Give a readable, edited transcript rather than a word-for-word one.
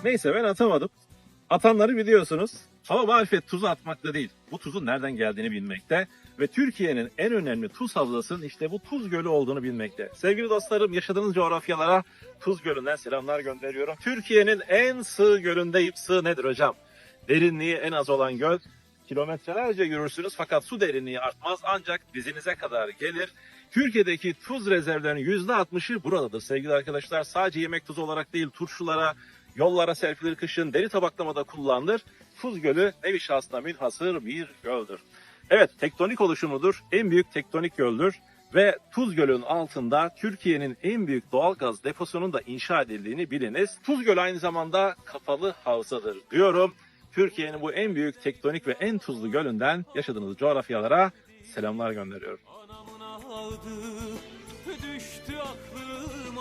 Neyse ben atamadım. Atanları biliyorsunuz. Ama marifet tuzu atmakta değil. Bu tuzun nereden geldiğini bilmekte ve Türkiye'nin en önemli tuz havzasının işte bu Tuz Gölü olduğunu bilmekte. Sevgili dostlarım, yaşadığınız coğrafyalara Tuz Gölü'nden selamlar gönderiyorum. Türkiye'nin en sığ gölündeyim. Sığ nedir hocam? Derinliği en az olan göl. Kilometrelerce yürürsünüz fakat su derinliği artmaz, ancak dizinize kadar gelir. Türkiye'deki tuz rezervlerinin %60'ı buradadır sevgili arkadaşlar. Sadece yemek tuzu olarak değil, turşulara, yollara serpilir, kışın deri tabaklamada kullanılır. Tuz Gölü nevi şahsına münhasır bir göldür. Evet, tektonik oluşumudur. En büyük tektonik göldür. Ve Tuz Gölü'nün altında Türkiye'nin en büyük doğalgaz deposunun da inşa edildiğini biliniz. Tuz Gölü aynı zamanda kapalı havzadır diyorum. Türkiye'nin bu en büyük tektonik ve en tuzlu gölünden yaşadığınız coğrafyalara selamlar gönderiyorum. Anamın ağladı, düştü aklıma.